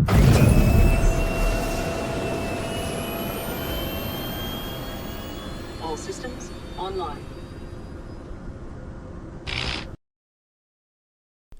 All systems online.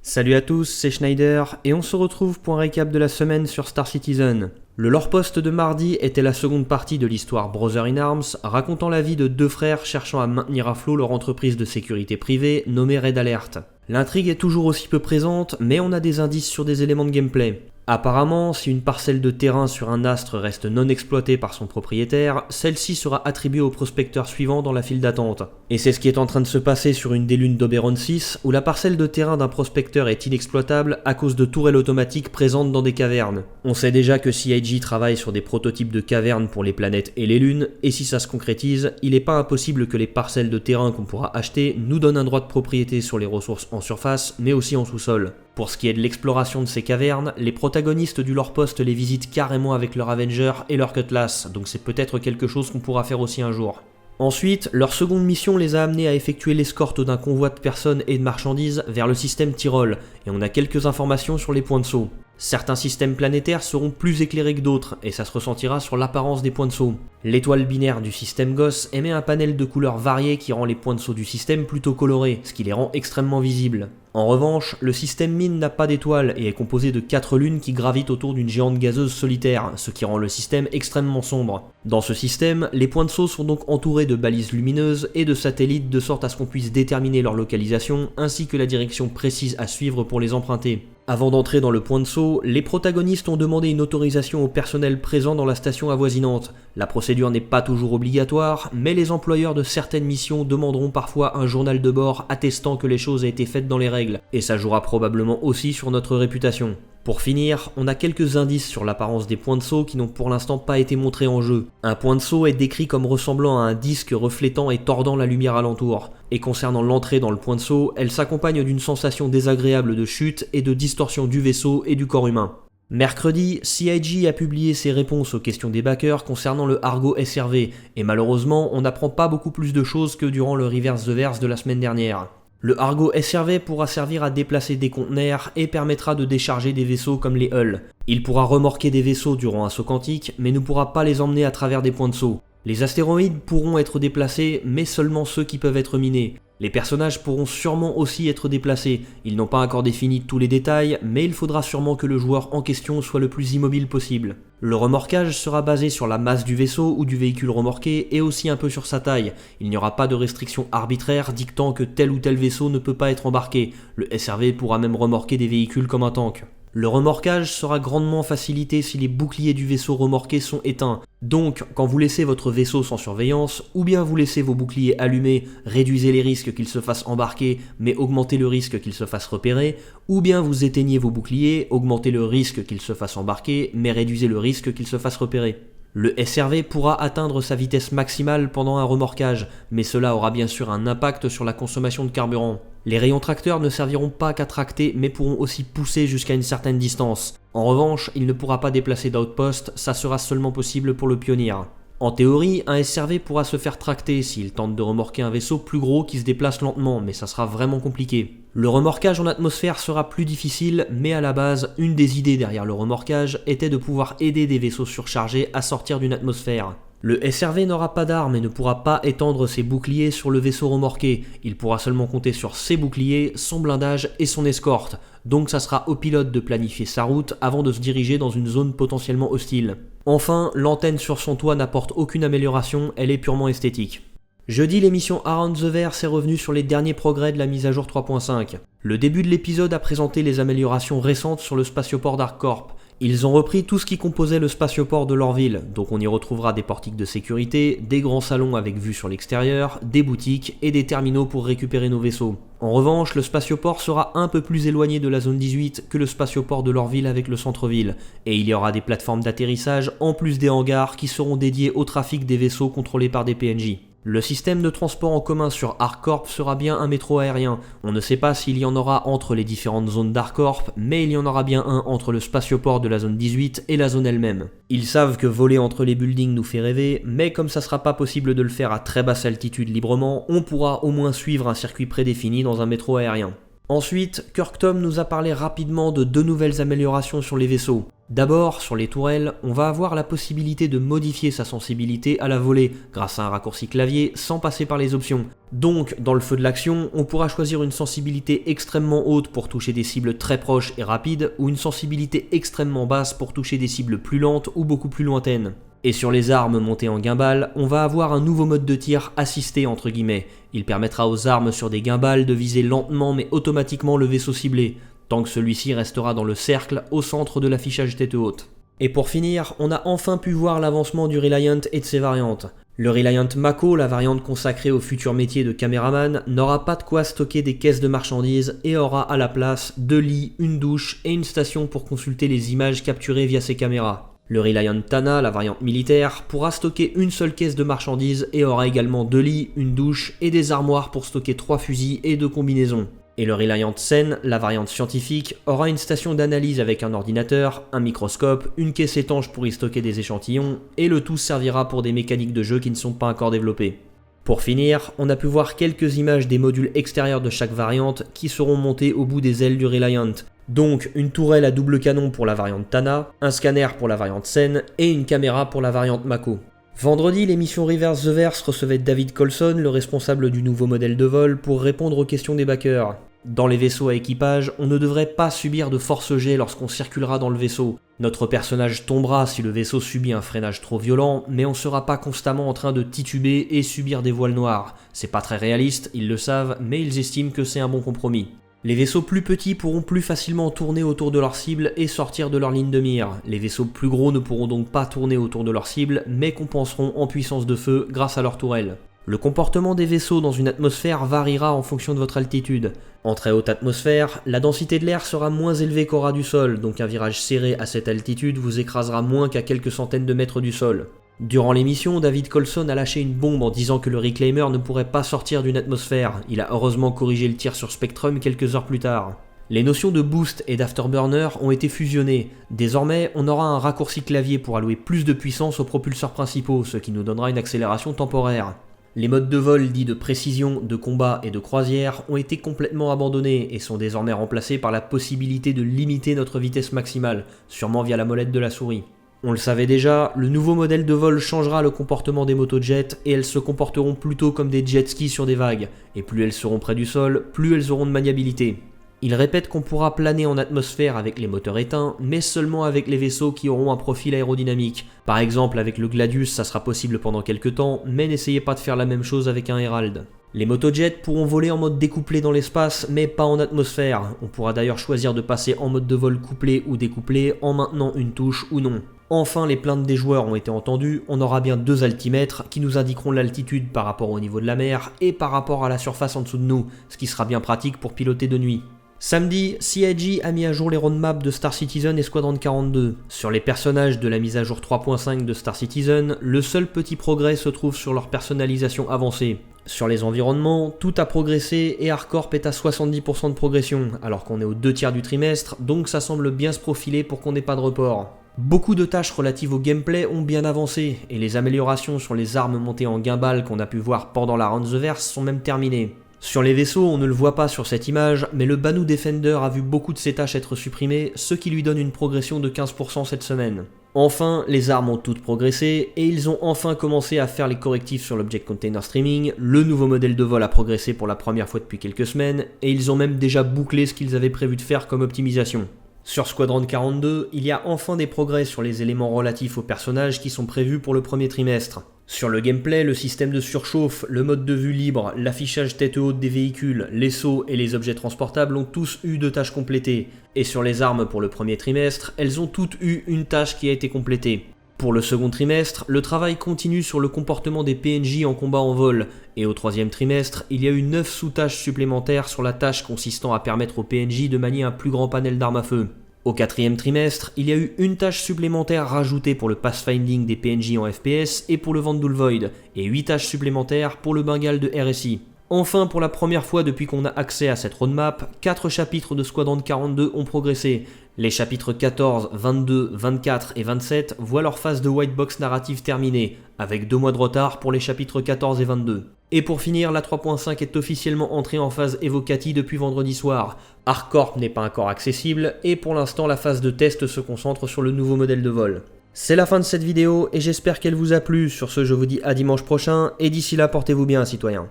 Salut à tous, c'est Schneider, et on se retrouve pour un récap de la semaine sur Star Citizen. Le lore post de mardi était la seconde partie de l'histoire Brother in Arms, racontant la vie de deux frères cherchant à maintenir à flot leur entreprise de sécurité privée nommée Red Alert. L'intrigue est toujours aussi peu présente, mais on a des indices sur des éléments de gameplay. Apparemment, si une parcelle de terrain sur un astre reste non exploitée par son propriétaire, celle-ci sera attribuée au prospecteur suivant dans la file d'attente. Et c'est ce qui est en train de se passer sur une des lunes d'Oberon 6, où la parcelle de terrain d'un prospecteur est inexploitable à cause de tourelles automatiques présentes dans des cavernes. On sait déjà que CIG travaille sur des prototypes de cavernes pour les planètes et les lunes, et si ça se concrétise, il n'est pas impossible que les parcelles de terrain qu'on pourra acheter nous donnent un droit de propriété sur les ressources en surface, mais aussi en sous-sol. Pour ce qui est de l'exploration de ces cavernes, les protagonistes du lore post les visitent carrément avec leur Avenger et leur Cutlass, donc c'est peut-être quelque chose qu'on pourra faire aussi un jour. Ensuite, leur seconde mission les a amenés à effectuer l'escorte d'un convoi de personnes et de marchandises vers le système Tyrol, et on a quelques informations sur les points de saut. Certains systèmes planétaires seront plus éclairés que d'autres, et ça se ressentira sur l'apparence des points de saut. L'étoile binaire du système GOS émet un panel de couleurs variées qui rend les points de saut du système plutôt colorés, ce qui les rend extrêmement visibles. En revanche, le système Mine n'a pas d'étoile et est composé de 4 lunes qui gravitent autour d'une géante gazeuse solitaire, ce qui rend le système extrêmement sombre. Dans ce système, les points de saut sont donc entourés de balises lumineuses et de satellites de sorte à ce qu'on puisse déterminer leur localisation ainsi que la direction précise à suivre pour les emprunter. Avant d'entrer dans le point de saut, les protagonistes ont demandé une autorisation au personnel présent dans la station avoisinante. La procédure n'est pas toujours obligatoire, mais les employeurs de certaines missions demanderont parfois un journal de bord attestant que les choses ont été faites dans les règles, et ça jouera probablement aussi sur notre réputation. Pour finir, on a quelques indices sur l'apparence des points de saut qui n'ont pour l'instant pas été montrés en jeu. Un point de saut est décrit comme ressemblant à un disque reflétant et tordant la lumière alentour. Et concernant l'entrée dans le point de saut, elle s'accompagne d'une sensation désagréable de chute et de distorsion du vaisseau et du corps humain. Mercredi, CIG a publié ses réponses aux questions des backers concernant le Argo SRV, et malheureusement, on n'apprend pas beaucoup plus de choses que durant le Reverse the Verse de la semaine dernière. Le Argo SRV pourra servir à déplacer des conteneurs et permettra de décharger des vaisseaux comme les hulls. Il pourra remorquer des vaisseaux durant un saut quantique, mais ne pourra pas les emmener à travers des points de saut. Les astéroïdes pourront être déplacés, mais seulement ceux qui peuvent être minés. Les personnages pourront sûrement aussi être déplacés. Ils n'ont pas encore défini tous les détails, mais il faudra sûrement que le joueur en question soit le plus immobile possible. Le remorquage sera basé sur la masse du vaisseau ou du véhicule remorqué et aussi un peu sur sa taille. Il n'y aura pas de restriction arbitraire dictant que tel ou tel vaisseau ne peut pas être embarqué. Le SRV pourra même remorquer des véhicules comme un tank. Le remorquage sera grandement facilité si les boucliers du vaisseau remorqué sont éteints. Donc, quand vous laissez votre vaisseau sans surveillance, ou bien vous laissez vos boucliers allumés, réduisez les risques qu'ils se fassent embarquer, mais augmentez le risque qu'ils se fassent repérer, ou bien vous éteignez vos boucliers, augmentez le risque qu'ils se fassent embarquer, mais réduisez le risque qu'ils se fassent repérer. Le SRV pourra atteindre sa vitesse maximale pendant un remorquage, mais cela aura bien sûr un impact sur la consommation de carburant. Les rayons tracteurs ne serviront pas qu'à tracter, mais pourront aussi pousser jusqu'à une certaine distance. En revanche, il ne pourra pas déplacer d'outpost, ça sera seulement possible pour le Pioneer. En théorie, un SRV pourra se faire tracter s'il tente de remorquer un vaisseau plus gros qui se déplace lentement, mais ça sera vraiment compliqué. Le remorquage en atmosphère sera plus difficile, mais à la base, une des idées derrière le remorquage était de pouvoir aider des vaisseaux surchargés à sortir d'une atmosphère. Le SRV n'aura pas d'armes et ne pourra pas étendre ses boucliers sur le vaisseau remorqué. Il pourra seulement compter sur ses boucliers, son blindage et son escorte. Donc ça sera au pilote de planifier sa route avant de se diriger dans une zone potentiellement hostile. Enfin, l'antenne sur son toit n'apporte aucune amélioration, elle est purement esthétique. Jeudi, l'émission Around the Verse est revenue sur les derniers progrès de la mise à jour 3.5. Le début de l'épisode a présenté les améliorations récentes sur le spatioport d'ArcCorp. Ils ont repris tout ce qui composait le spatioport de leur ville, donc on y retrouvera des portiques de sécurité, des grands salons avec vue sur l'extérieur, des boutiques et des terminaux pour récupérer nos vaisseaux. En revanche, le spatioport sera un peu plus éloigné de la zone 18 que le spatioport de leur ville avec le centre-ville, et il y aura des plateformes d'atterrissage en plus des hangars qui seront dédiés au trafic des vaisseaux contrôlés par des PNJ. Le système de transport en commun sur ArcCorp sera bien un métro aérien. On ne sait pas s'il y en aura entre les différentes zones d'ArcCorp, mais il y en aura bien un entre le spatioport de la zone 18 et la zone elle-même. Ils savent que voler entre les buildings nous fait rêver, mais comme ça sera pas possible de le faire à très basse altitude librement, on pourra au moins suivre un circuit prédéfini dans un métro aérien. Ensuite, Kirk Tom nous a parlé rapidement de 2 nouvelles améliorations sur les vaisseaux. D'abord, sur les tourelles, on va avoir la possibilité de modifier sa sensibilité à la volée grâce à un raccourci clavier sans passer par les options. Donc, dans le feu de l'action, on pourra choisir une sensibilité extrêmement haute pour toucher des cibles très proches et rapides ou une sensibilité extrêmement basse pour toucher des cibles plus lentes ou beaucoup plus lointaines. Et sur les armes montées en gimbal, on va avoir un nouveau mode de tir assisté entre guillemets. Il permettra aux armes sur des gimbals de viser lentement mais automatiquement le vaisseau ciblé, tant que celui-ci restera dans le cercle au centre de l'affichage tête haute. Et pour finir, on a enfin pu voir l'avancement du Reliant et de ses variantes. Le Reliant Mako, la variante consacrée au futur métier de caméraman, n'aura pas de quoi stocker des caisses de marchandises et aura à la place 2 lits, une douche et une station pour consulter les images capturées via ses caméras. Le Reliant Tana, la variante militaire, pourra stocker une seule caisse de marchandises et aura également 2 lits, une douche et des armoires pour stocker 3 fusils et 2 combinaisons. Et le Reliant Sen, la variante scientifique, aura une station d'analyse avec un ordinateur, un microscope, une caisse étanche pour y stocker des échantillons, et le tout servira pour des mécaniques de jeu qui ne sont pas encore développées. Pour finir, on a pu voir quelques images des modules extérieurs de chaque variante qui seront montés au bout des ailes du Reliant. Donc une tourelle à double canon pour la variante Tana, un scanner pour la variante Sen et une caméra pour la variante Mako. Vendredi, l'émission Reverse the Verse recevait David Colson, le responsable du nouveau modèle de vol, pour répondre aux questions des backers. Dans les vaisseaux à équipage, on ne devrait pas subir de force G lorsqu'on circulera dans le vaisseau. Notre personnage tombera si le vaisseau subit un freinage trop violent, mais on ne sera pas constamment en train de tituber et subir des voiles noires. C'est pas très réaliste, ils le savent, mais ils estiment que c'est un bon compromis. Les vaisseaux plus petits pourront plus facilement tourner autour de leur cible et sortir de leur ligne de mire. Les vaisseaux plus gros ne pourront donc pas tourner autour de leur cible, mais compenseront en puissance de feu grâce à leur tourelle. Le comportement des vaisseaux dans une atmosphère variera en fonction de votre altitude. En très haute atmosphère, la densité de l'air sera moins élevée qu'au ras du sol, donc un virage serré à cette altitude vous écrasera moins qu'à quelques centaines de mètres du sol. Durant l'émission, David Colson a lâché une bombe en disant que le Reclaimer ne pourrait pas sortir d'une atmosphère. Il a heureusement corrigé le tir sur Spectrum quelques heures plus tard. Les notions de boost et d'afterburner ont été fusionnées. Désormais, on aura un raccourci clavier pour allouer plus de puissance aux propulseurs principaux, ce qui nous donnera une accélération temporaire. Les modes de vol dits de précision, de combat et de croisière ont été complètement abandonnés et sont désormais remplacés par la possibilité de limiter notre vitesse maximale, sûrement via la molette de la souris. On le savait déjà, le nouveau modèle de vol changera le comportement des motojets et elles se comporteront plutôt comme des jet skis sur des vagues, et plus elles seront près du sol, plus elles auront de maniabilité. Il répète qu'on pourra planer en atmosphère avec les moteurs éteints, mais seulement avec les vaisseaux qui auront un profil aérodynamique. Par exemple, avec le Gladius, ça sera possible pendant quelques temps, mais n'essayez pas de faire la même chose avec un Herald. Les motojets pourront voler en mode découplé dans l'espace, mais pas en atmosphère. On pourra d'ailleurs choisir de passer en mode de vol couplé ou découplé en maintenant une touche ou non. Enfin, les plaintes des joueurs ont été entendues, on aura bien 2 altimètres qui nous indiqueront l'altitude par rapport au niveau de la mer et par rapport à la surface en dessous de nous, ce qui sera bien pratique pour piloter de nuit. Samedi, CIG a mis à jour les roadmaps de Star Citizen et Squadron 42. Sur les personnages de la mise à jour 3.5 de Star Citizen, le seul petit progrès se trouve sur leur personnalisation avancée. Sur les environnements, tout a progressé et Hardcorp est à 70% de progression, alors qu'on est aux 2 tiers du trimestre, donc ça semble bien se profiler pour qu'on n'ait pas de report. Beaucoup de tâches relatives au gameplay ont bien avancé, et les améliorations sur les armes montées en gimbal qu'on a pu voir pendant la Round the Verse sont même terminées. Sur les vaisseaux, on ne le voit pas sur cette image, mais le Banu Defender a vu beaucoup de ses tâches être supprimées, ce qui lui donne une progression de 15% cette semaine. Enfin, les armes ont toutes progressé, et ils ont enfin commencé à faire les correctifs sur l'Object Container Streaming, le nouveau modèle de vol a progressé pour la première fois depuis quelques semaines, et ils ont même déjà bouclé ce qu'ils avaient prévu de faire comme optimisation. Sur Squadron 42, il y a enfin des progrès sur les éléments relatifs aux personnages qui sont prévus pour le premier trimestre. Sur le gameplay, le système de surchauffe, le mode de vue libre, l'affichage tête haute des véhicules, les sauts et les objets transportables ont tous eu 2 tâches complétées. Et sur les armes pour le premier trimestre, elles ont toutes eu une tâche qui a été complétée. Pour le second trimestre, le travail continue sur le comportement des PNJ en combat en vol, et au troisième trimestre, il y a eu 9 sous-tâches supplémentaires sur la tâche consistant à permettre aux PNJ de manier un plus grand panel d'armes à feu. Au quatrième trimestre, il y a eu une tâche supplémentaire rajoutée pour le pathfinding des PNJ en FPS et pour le Vandal Void, et 8 tâches supplémentaires pour le Bengal de RSI. Enfin, pour la première fois depuis qu'on a accès à cette roadmap, 4 chapitres de Squadron 42 ont progressé. Les chapitres 14, 22, 24 et 27 voient leur phase de white box narrative terminée, avec 2 mois de retard pour les chapitres 14 et 22. Et pour finir, la 3.5 est officiellement entrée en phase Evocati depuis vendredi soir. ArcCorp n'est pas encore accessible et pour l'instant la phase de test se concentre sur le nouveau modèle de vol. C'est la fin de cette vidéo et j'espère qu'elle vous a plu. Sur ce, je vous dis à dimanche prochain et d'ici là, portez-vous bien, citoyens.